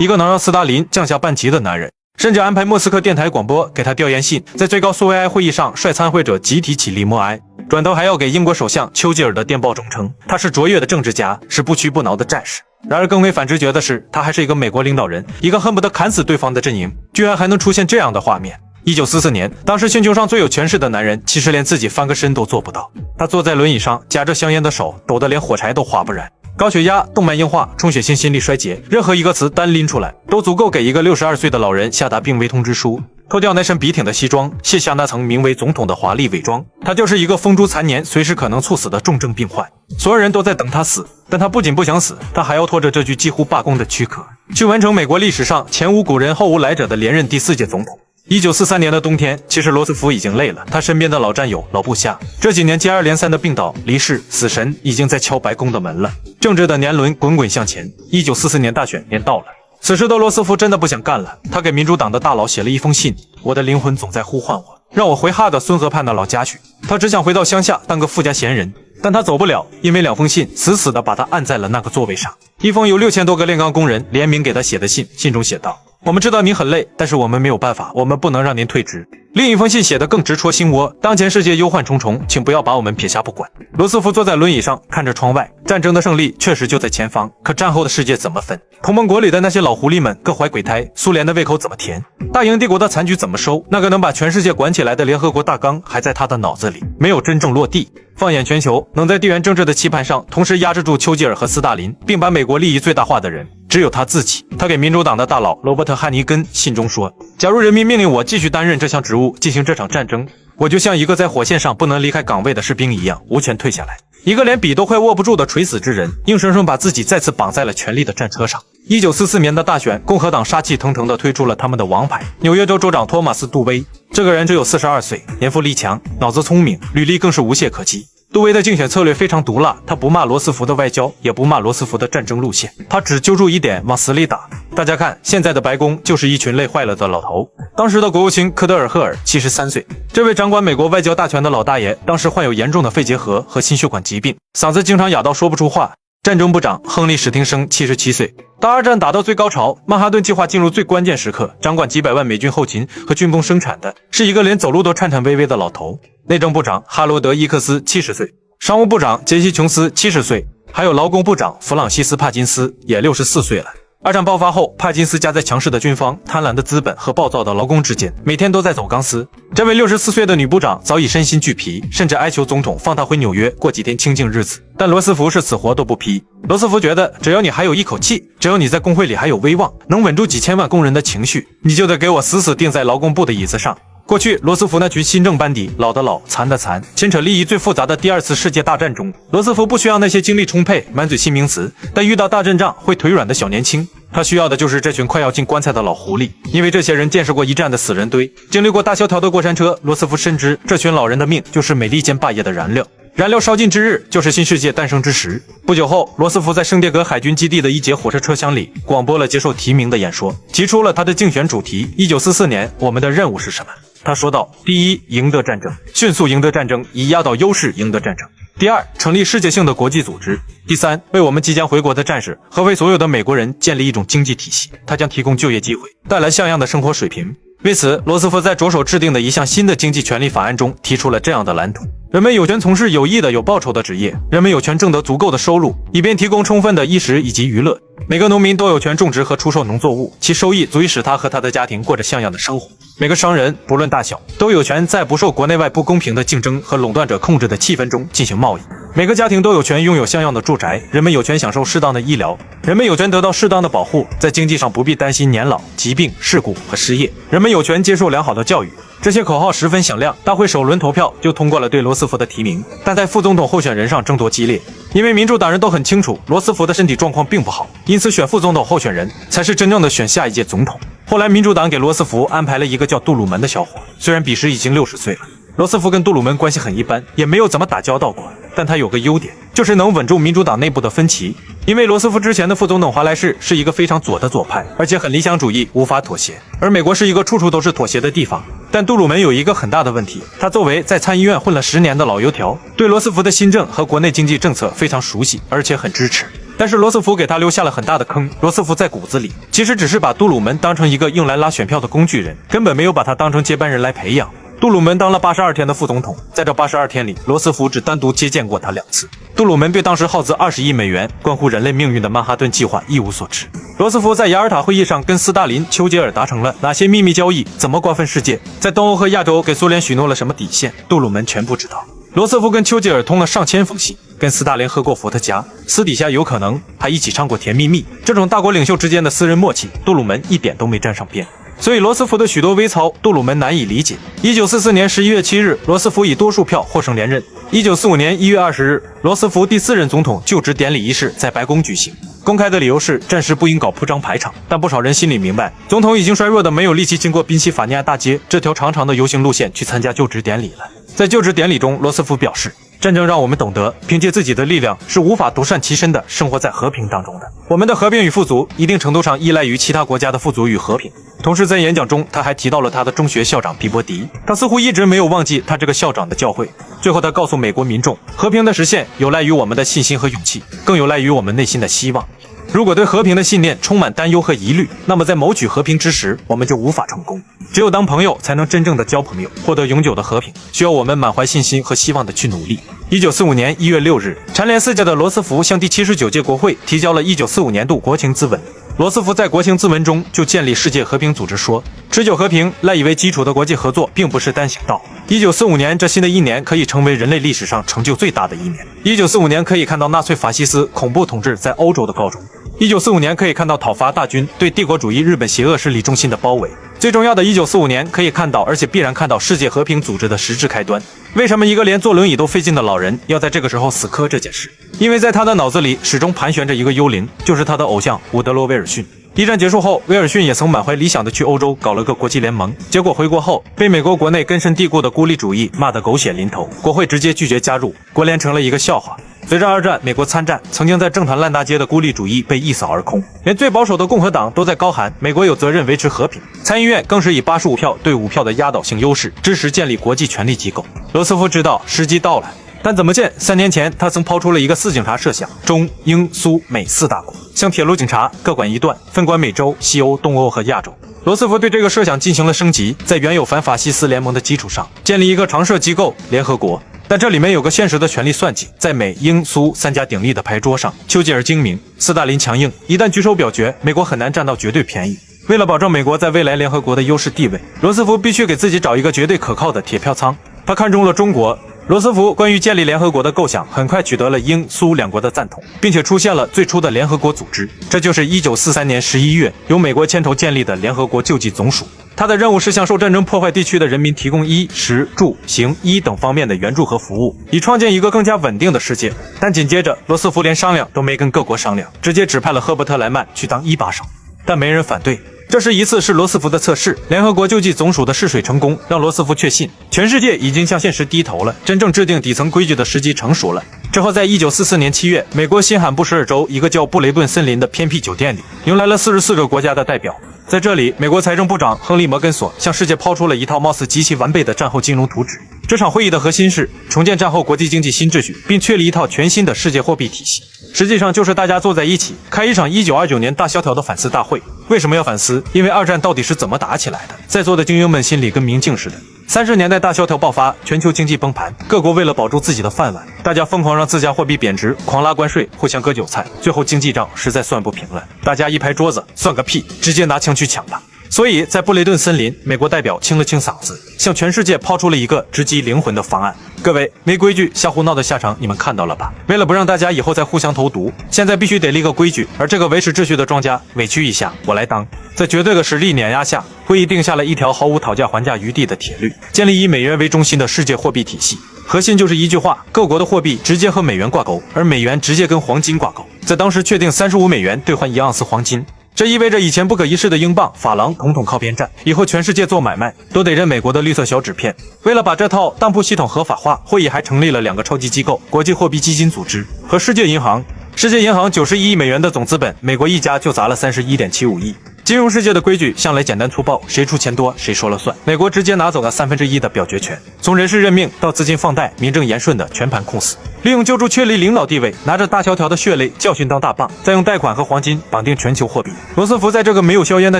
一个能让斯大林降下半旗的男人，甚至安排莫斯科电台广播给他调研信，在最高苏维埃会议上率参会者集体起立默哀，转头还要给英国首相丘吉尔的电报中称他是卓越的政治家，是不屈不挠的战士。然而更为反直觉的是，他还是一个美国领导人，一个恨不得砍死对方的阵营，居然还能出现这样的画面。1944年，当时星球上最有权势的男人，其实连自己翻个身都做不到。他坐在轮椅上，夹着香烟的手抖得连火柴都划不燃。高血压、动脉硬化、充血性心力衰竭，任何一个词单拎出来，都足够给一个62岁的老人下达病危通知书。脱掉那身笔挺的西装，卸下那层名为总统的华丽伪装，他就是一个风烛残年，随时可能猝死的重症病患。所有人都在等他死，但他不仅不想死，他还要拖着这具几乎罢工的躯壳，去完成美国历史上前无古人后无来者的连任第4届总统。1943年的冬天，其实罗斯福已经累了，他身边的老战友、老部下这几年接二连三的病倒、离世、死神已经在敲白宫的门了。政治的年轮滚滚向前，1944年大选年到了。此时的罗斯福真的不想干了，他给民主党的大佬写了一封信：我的灵魂总在呼唤我，让我回哈德孙河畔的老家去。他只想回到乡下当个富家闲人，但他走不了，因为2封信死死地把他按在了那个座位上。一封由6000多个炼钢工人联名给他写的信，信中写道：我们知道您很累，但是我们没有办法，我们不能让您退职。另一封信写得更直戳心窝，当前世界忧患重重，请不要把我们撇下不管。罗斯福坐在轮椅上，看着窗外，战争的胜利确实就在前方，可战后的世界怎么分？同盟国里的那些老狐狸们各怀鬼胎，苏联的胃口怎么填？大英帝国的残局怎么收？那个能把全世界管起来的联合国大纲还在他的脑子里，没有真正落地。放眼全球，能在地缘政治的棋盘上同时压制住丘吉尔和斯大林，并把美国利益最大化的人，只有他自己。他给民主党的大佬罗伯特·汉尼根信中说：假如人民命令我继续担任这项职务，进行这场战争，我就像一个在火线上不能离开岗位的士兵一样，无权退下来。一个连笔都快握不住的垂死之人，硬生生把自己再次绑在了权力的战车上。1944年的大选，共和党杀气腾腾地推出了他们的王牌——纽约州州长托马斯·杜威。这个人只有42岁，年富力强，脑子聪明，履历更是无懈可击。杜威的竞选策略非常毒辣，他不骂罗斯福的外交，也不骂罗斯福的战争路线，他只揪住一点往死里打。大家看，现在的白宫就是一群累坏了的老头。当时的国务卿科德尔赫尔73岁，这位掌管美国外交大权的老大爷，当时患有严重的肺结核和心血管疾病，嗓子经常哑到说不出话。战争部长亨利·史汀生77岁，当二战打到最高潮，曼哈顿计划进入最关键时刻，掌管几百万美军后勤和军工生产的是一个连走路都颤颤巍巍的老头。内政部长哈罗德·伊克斯70岁，商务部长杰西·琼斯70岁，还有劳工部长弗朗西斯·帕金斯也64岁了。二战爆发后，帕金斯夹在强势的军方、贪婪的资本和暴躁的劳工之间，每天都在走钢丝。这位64岁的女部长早已身心俱疲，甚至哀求总统放她回纽约过几天清静日子。但罗斯福是死活都不批。罗斯福觉得，只要你还有一口气，只要你在工会里还有威望，能稳住几千万工人的情绪，你就得给我死死钉在劳工部的椅子上。过去，罗斯福那群新政班底，老的老，残的残，牵扯利益最复杂的第2次世界大战中，罗斯福不需要那些精力充沛、满嘴新名词，但遇到大阵仗会腿软的小年轻。他需要的就是这群快要进棺材的老狐狸，因为这些人见识过一战的死人堆，经历过大萧条的过山车。罗斯福深知，这群老人的命就是美利坚霸业的燃料。燃料烧尽之日，就是新世界诞生之时。不久后，罗斯福在圣迭戈海军基地的一节火车车厢里广播了接受提名的演说，提出了他的竞选主题：1944年，我们的任务是什么？他说道：第一，赢得战争，迅速赢得战争，以压倒优势赢得战争；第二，成立世界性的国际组织；第三，为我们即将回国的战士和为所有的美国人建立一种经济体系，它将提供就业机会，带来像样的生活水平。为此，罗斯福在着手制定的一项新的经济权利法案中提出了这样的蓝图：人们有权从事有益的、有报酬的职业，人们有权挣得足够的收入，以便提供充分的衣食以及娱乐。每个农民都有权种植和出售农作物，其收益足以使他和他的家庭过着像样的生活。每个商人，不论大小，都有权在不受国内外不公平的竞争和垄断者控制的气氛中进行贸易。每个家庭都有权拥有像样的住宅，人们有权享受适当的医疗，人们有权得到适当的保护，在经济上不必担心年老、疾病、事故和失业。人们有权接受良好的教育。这些口号十分响亮，大会首轮投票就通过了对罗斯福的提名，但在副总统候选人上争夺激烈，因为民主党人都很清楚罗斯福的身体状况并不好，因此选副总统候选人才是真正的选下一届总统。后来民主党给罗斯福安排了一个叫杜鲁门的小伙，虽然彼时已经60岁了。罗斯福跟杜鲁门关系很一般，也没有怎么打交道过，但他有个优点，就是能稳住民主党内部的分歧。因为罗斯福之前的副总统华莱士是一个非常左的左派，而且很理想主义，无法妥协。而美国是一个处处都是妥协的地方。但杜鲁门有一个很大的问题，他作为在参议院混了10年的老油条，对罗斯福的新政和国内经济政策非常熟悉，而且很支持。但是罗斯福给他留下了很大的坑。罗斯福在骨子里其实只是把杜鲁门当成一个用来拉选票的工具人，根本没有把他当成接班人来培养。杜鲁门当了82天的副总统，在这82天里，罗斯福只单独接见过他2次。杜鲁门对当时耗资20亿美元、关乎人类命运的曼哈顿计划一无所知。罗斯福在雅尔塔会议上跟斯大林、丘吉尔达成了哪些秘密交易，怎么瓜分世界，在东欧和亚洲给苏联许诺了什么底线，杜鲁门全不知道。罗斯福跟丘吉尔通了上千封信，跟斯大林喝过伏特加，私底下有可能还一起唱过甜蜜蜜。这种大国领袖之间的私人默契，杜鲁门一点都没沾上边。所以罗斯福的许多微操，杜鲁门难以理解。1944年11月7日，罗斯福以多数票获胜连任。1945年1月20日，罗斯福第4任总统就职典礼仪式在白宫举行。公开的理由是战时不应搞铺张排场，但不少人心里明白，总统已经衰弱的没有力气经过宾夕法尼亚大街这条长长的游行路线去参加就职典礼了。在就职典礼中，罗斯福表示，战争让我们懂得，凭借自己的力量是无法独善其身的生活在和平当中的。我们的和平与富足，一定程度上依赖于其他国家的富足与和平。同时在演讲中，他还提到了他的中学校长皮波迪，他似乎一直没有忘记他这个校长的教诲。最后他告诉美国民众，和平的实现有赖于我们的信心和勇气，更有赖于我们内心的希望。如果对和平的信念充满担忧和疑虑，那么在谋取和平之时，我们就无法成功。只有当朋友才能真正的交朋友，获得永久的和平，需要我们满怀信心和希望的去努力。1945年1月6日，蝉联4届的罗斯福向第79届国会提交了1945年度国情咨文。罗斯福在国情咨文中就建立世界和平组织说，持久和平赖以为基础的国际合作并不是单行道。1945年这新的一年可以成为人类历史上成就最大的一年。1945年可以看到纳粹法西斯恐怖统治在欧洲的告终。1945年可以看到讨伐大军对帝国主义日本邪恶势力中心的包围。最重要的，1945年可以看到，而且必然看到世界和平组织的实质开端。为什么一个连坐轮椅都费劲的老人要在这个时候死磕这件事？因为在他的脑子里始终盘旋着一个幽灵，就是他的偶像伍德罗·威尔逊。一战结束后，威尔逊也曾满怀理想的去欧洲搞了个国际联盟，结果回国后被美国国内根深蒂固的孤立主义骂得狗血淋头，国会直接拒绝加入，国联成了一个笑话。随着二战美国参战，曾经在政坛烂大街的孤立主义被一扫而空，连最保守的共和党都在高喊美国有责任维持和平，参议院更是以85票对5票的压倒性优势支持建立国际权力机构。罗斯福知道时机到了，但怎么见？3年前他曾抛出了一个4警察设想，中英苏美4大国，像铁路警察各管一段，分管美洲、西欧、东欧和亚洲。罗斯福对这个设想进行了升级，在原有反法西斯联盟的基础上，建立一个常设机构联合国。但这里面有个现实的权力算计，在美英苏3家鼎立的牌桌上，丘吉尔精明，斯大林强硬，一旦举手表决，美国很难占到绝对便宜。为了保证美国在未来联合国的优势地位，罗斯福必须给自己找一个绝对可靠的铁票仓。他看中了中国。罗斯福关于建立联合国的构想很快取得了英苏2国的赞同，并且出现了最初的联合国组织，这就是1943年11月由美国牵头建立的联合国救济总署。它的任务是向受战争破坏地区的人民提供衣食住行医等方面的援助和服务，以创建一个更加稳定的世界。但紧接着，罗斯福连商量都没跟各国商量，直接指派了赫伯特·莱曼去当1把手，但没人反对。这是一次是罗斯福的测试，联合国救济总署的试水成功，让罗斯福确信全世界已经向现实低头了，真正制定底层规矩的时机成熟了。之后，在1944年7月，美国新罕布什尔州一个叫布雷顿森林的偏僻酒店里，迎来了44个国家的代表。在这里，美国财政部长亨利·摩根索向世界抛出了一套貌似极其完备的战后金融图纸。这场会议的核心是重建战后国际经济新秩序，并确立一套全新的世界货币体系。实际上就是大家坐在一起，开一场1929年大萧条的反思大会。为什么要反思？因为二战到底是怎么打起来的？在座的精英们心里跟明镜似的。30年代大萧条爆发，全球经济崩盘，各国为了保住自己的饭碗，大家疯狂让自家货币贬值，狂拉关税，互相割韭菜，最后经济账实在算不平了，大家一拍桌子，算个屁，直接拿枪去抢吧。所以在布雷顿森林，美国代表清了清嗓子，向全世界抛出了一个直击灵魂的方案。各位，没规矩瞎胡闹的下场你们看到了吧？为了不让大家以后再互相投毒，现在必须得立个规矩，而这个维持秩序的庄家委屈一下，我来当。在绝对的实力碾压下，会议定下了一条毫无讨价还价余地的铁律，建立以美元为中心的世界货币体系。核心就是一句话，各国的货币直接和美元挂钩，而美元直接跟黄金挂钩。在当时确定35美元兑换1盎司黄金。这意味着以前不可一世的英镑、法郎统统靠边站，以后全世界做买卖都得认美国的绿色小纸片。为了把这套当铺系统合法化，会议还成立了2个超级机构：国际货币基金组织和世界银行。世界银行91亿美元的总资本，美国一家就砸了31.75亿。金融世界的规矩向来简单粗暴，谁出钱多谁说了算。美国直接拿走了1/3的表决权，从人事任命到资金放贷，名正言顺的全盘控死。利用救助确立领导地位，拿着大萧条的血泪教训当大棒，再用贷款和黄金绑定全球货币。罗斯福在这个没有硝烟的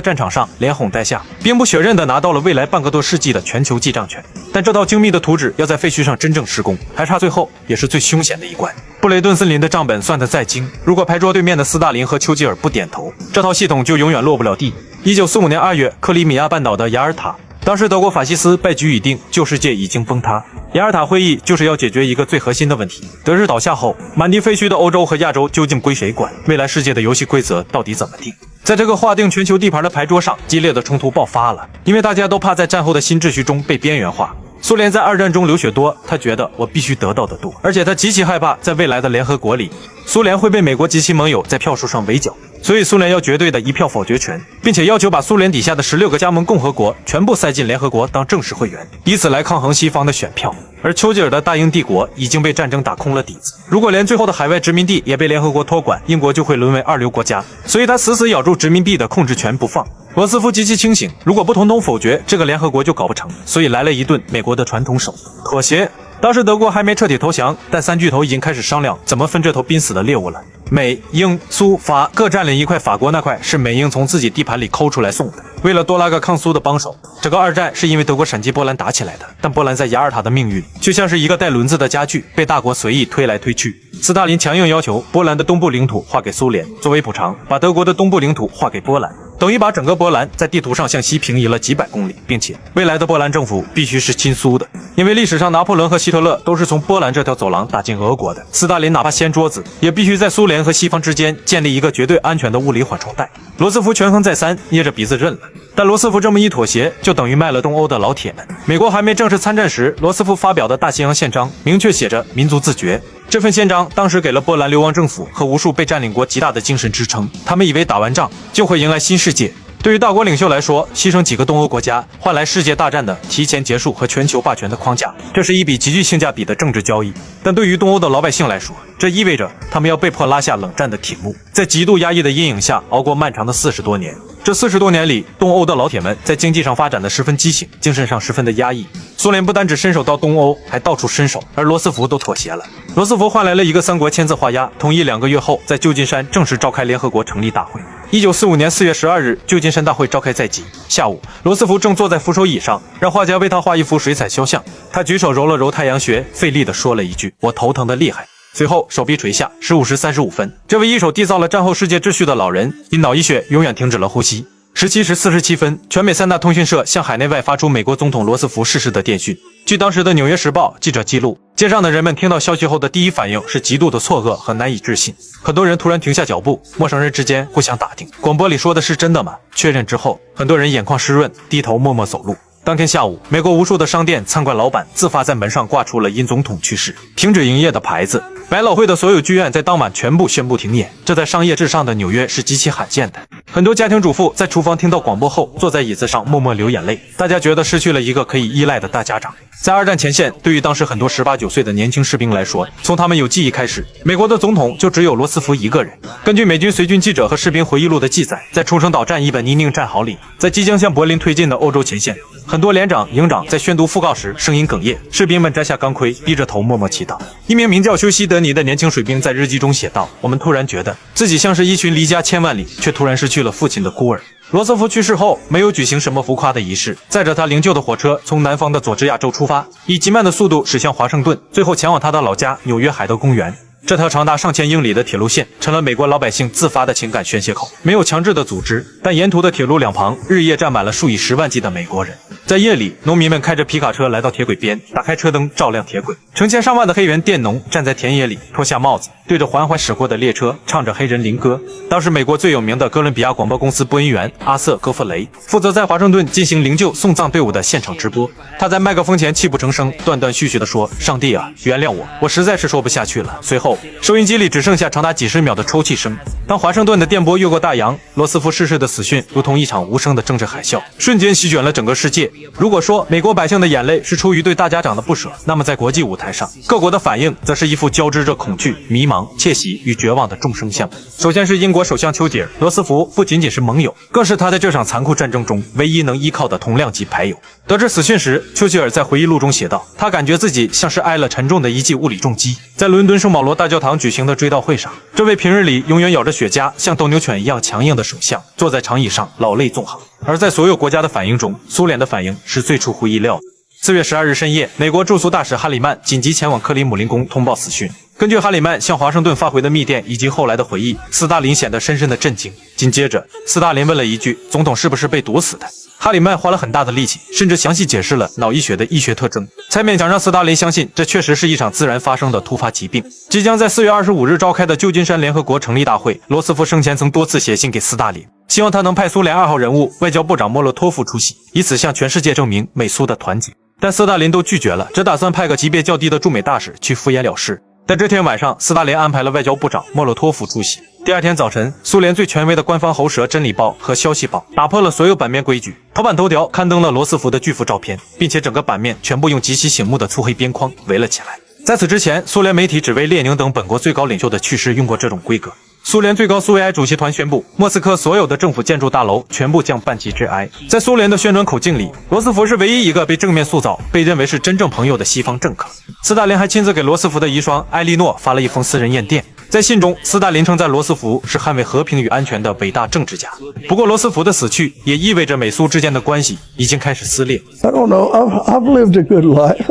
战场上连哄带吓，兵不血刃的拿到了未来半个多世纪的全球记账权。但这套精密的图纸要在废墟上真正施工，还差最后也是最凶险的一关。布雷顿森林的账本算得再精，如果牌桌对面的斯大林和丘吉尔不点头，这套系统就永远落不了地。1945年2月，克里米亚半岛的雅尔塔，当时德国法西斯败局已定，旧世界已经崩塌。雅尔塔会议就是要解决一个最核心的问题：德日倒下后，满地废墟的欧洲和亚洲究竟归谁管？未来世界的游戏规则到底怎么定？在这个划定全球地盘的牌桌上，激烈的冲突爆发了，因为大家都怕在战后的新秩序中被边缘化。苏联在2战中流血多，他觉得我必须得到的多，而且他极其害怕在未来的联合国里，苏联会被美国及其盟友在票数上围剿，所以苏联要绝对的一票否决权，并且要求把苏联底下的16个加盟共和国全部塞进联合国当正式会员，以此来抗衡西方的选票。而丘吉尔的大英帝国已经被战争打空了底子，如果连最后的海外殖民地也被联合国托管，英国就会沦为二流国家，所以他死死咬住殖民地的控制权不放。罗斯福极其清醒，如果不统统否决，这个联合国就搞不成，所以来了一顿美国的传统手妥协。当时德国还没彻底投降，但三巨头已经开始商量怎么分这头濒死的猎物了。美、英、苏、法各占领一块，法国那块是美英从自己地盘里抠出来送的。为了多拉个抗苏的帮手，整个2战是因为德国闪击波兰打起来的，但波兰在雅尔塔的命运就像是一个带轮子的家具，被大国随意推来推去。斯大林强硬要求波兰的东部领土划给苏联，作为补偿，把德国的东部领土划给波兰，等于把整个波兰在地图上向西平移了几百公里，并且未来的波兰政府必须是亲苏的，因为历史上拿破仑和希特勒都是从波兰这条走廊打进俄国的。斯大林哪怕掀桌子，也必须在苏联和西方之间建立一个绝对安全的物理缓冲带。罗斯福权衡再三，捏着鼻子认了。但罗斯福这么一妥协，就等于卖了东欧的老铁们。美国还没正式参战时，罗斯福发表的大西洋宪章明确写着民族自决。这份宪章当时给了波兰流亡政府和无数被占领国极大的精神支撑，他们以为打完仗就会迎来新世界。对于大国领袖来说，牺牲几个东欧国家换来世界大战的提前结束和全球霸权的框架，这是一笔极具性价比的政治交易。但对于东欧的老百姓来说，这意味着他们要被迫拉下冷战的铁幕，在极度压抑的阴影下熬过漫长的40多年。这40多年里，东欧的老铁们在经济上发展的十分畸形，精神上十分的压抑。苏联不单只伸手到东欧，还到处伸手，而罗斯福都妥协了。罗斯福换来了一个三国签字画押，同意2个月后在旧金山正式召开联合国成立大会。1945年4月12日，旧金山大会召开在即。下午，罗斯福正坐在扶手椅上，让画家为他画一幅水彩肖像。他举手揉了揉太阳穴，费力地说了一句：“我头疼得厉害。”随后手臂垂下，15时35分，这位一手缔造了战后世界秩序的老人，因脑溢血永远停止了呼吸。17时47分，全美3大通讯社向海内外发出美国总统罗斯福逝世的电讯。据当时的《纽约时报》记者记录，街上的人们听到消息后的第一反应是极度的错愕和难以置信，很多人突然停下脚步，陌生人之间互相打听，广播里说的是真的吗？确认之后，很多人眼眶湿润，低头默默走路。当天下午，美国无数的商店、餐馆老板自发在门上挂出了因总统去世停止营业的牌子。百老汇的所有剧院在当晚全部宣布停演，这在商业至上的纽约是极其罕见的。很多家庭主妇在厨房听到广播后，坐在椅子上默默流眼泪，大家觉得失去了一个可以依赖的大家长。在2战前线，对于当时很多18、19岁的年轻士兵来说，从他们有记忆开始，美国的总统就只有罗斯福一个人。根据美军随军记者和士兵回忆录的记载，在冲绳岛战役的泥泞战壕里，在即将向柏林推进的欧洲前线，很多连长、营长在宣读讣告时声音哽咽，士兵们摘下钢盔，低着头默默祈祷。一名名叫休西德尼的年轻水兵在日记中写道：“我们突然觉得自己像是一群离家千万里，却突然失去了父亲的孤儿。”罗斯福去世后，没有举行什么浮夸的仪式，载着他灵柩的火车从南方的佐治亚州出发，以极慢的速度驶向华盛顿，最后前往他的老家纽约海德公园。这条长达上千英里的铁路线成了美国老百姓自发的情感宣泄口，没有强制的组织，但沿途的铁路两旁日夜站满了数以10万计的美国人。在夜里，农民们开着皮卡车来到铁轨边，打开车灯照亮铁轨，成千上万的黑人佃农站在田野里，脱下帽子，对着缓缓驶过的列车唱着黑人灵歌。当时美国最有名的哥伦比亚广播公司播音员阿瑟·戈弗雷负责在华盛顿进行灵柩送葬队伍的现场直播。他在麦克风前泣不成声，断断续续地说：“上帝啊，原谅我，我实在是说不下去了。”随后收音机里只剩下长达几十秒的抽泣声。当华盛顿的电波越过大洋，罗斯福逝世的死讯如同一场无声的政治海啸，瞬间席卷了整个世界。如果说美国百姓的眼泪是出于对大家长的不舍，那么在国际舞台上，各国的反应则是一副交织着恐惧、迷茫茫、窃喜与绝望的众生相。首先是英国首相丘吉尔，罗斯福不仅仅是盟友，更是他在这场残酷战争中唯一能依靠的同量级牌友。得知死讯时，丘吉尔在回忆录中写道：“他感觉自己像是挨了沉重的一记物理重击。”在伦敦圣保罗大教堂举行的追悼会上，这位平日里永远咬着雪茄、像斗牛犬一样强硬的首相，坐在长椅上老泪纵横。而在所有国家的反应中，苏联的反应是最出乎意料的。4月12日深夜，美国驻苏大使哈里曼紧急前往克里姆林宫通报死讯。根据哈里曼向华盛顿发回的密电以及后来的回忆，斯大林显得深深的震惊。紧接着，斯大林问了一句：“总统是不是被毒死的？”哈里曼花了很大的力气，甚至详细解释了脑溢血的医学特征，才勉强让斯大林相信这确实是一场自然发生的突发疾病。即将在4月25日召开的旧金山联合国成立大会，罗斯福生前曾多次写信给斯大林，希望他能派苏联2号人物外交部长莫洛托夫出席，以此向全世界证明美苏的团结。但斯大林都拒绝了，只打算派个级别较低的驻美大使去敷衍了事。在这天晚上，斯大林安排了外交部长莫洛托夫出席。第二天早晨，苏联最权威的官方喉舌《真理报》和《消息报》打破了所有版面规矩，头版头条刊登了罗斯福的巨幅照片，并且整个版面全部用极其醒目的粗黑边框围了起来。在此之前，苏联媒体只为列宁等本国最高领袖的去世用过这种规格。苏联最高苏维埃主席团宣布，莫斯科所有的政府建筑大楼全部将半旗致哀。在苏联的宣传口径里，罗斯福是唯一一个被正面塑造、被认为是真正朋友的西方政客。斯大林还亲自给罗斯福的遗孀埃莉诺发了一封私人唁电。在信中，斯大林称赞罗斯福是捍卫和平与安全的伟大政治家。不过，罗斯福的死去也意味着美苏之间的关系已经开始撕裂。I don't know. I've lived a good life.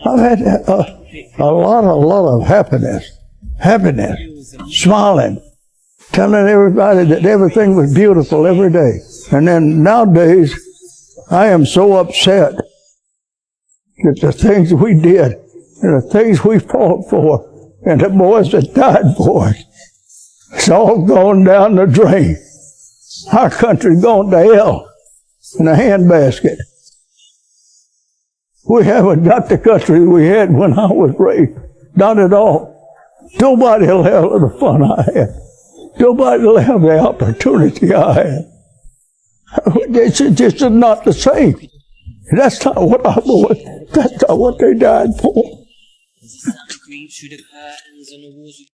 I've had a lot of happiness, smiling, telling everybody that everything was beautiful every day. And then nowadays, I am so upset that the things we did and the things we fought for and the boys that died for it, it's all gone down the drain. Our country gone to hell in a handbasket. We haven't got the country we had when I was raised. Not at all. Nobody will have the fun I had. Nobody will have the opportunity I had. It's just not the same. That's not what I was. That's not what they died for.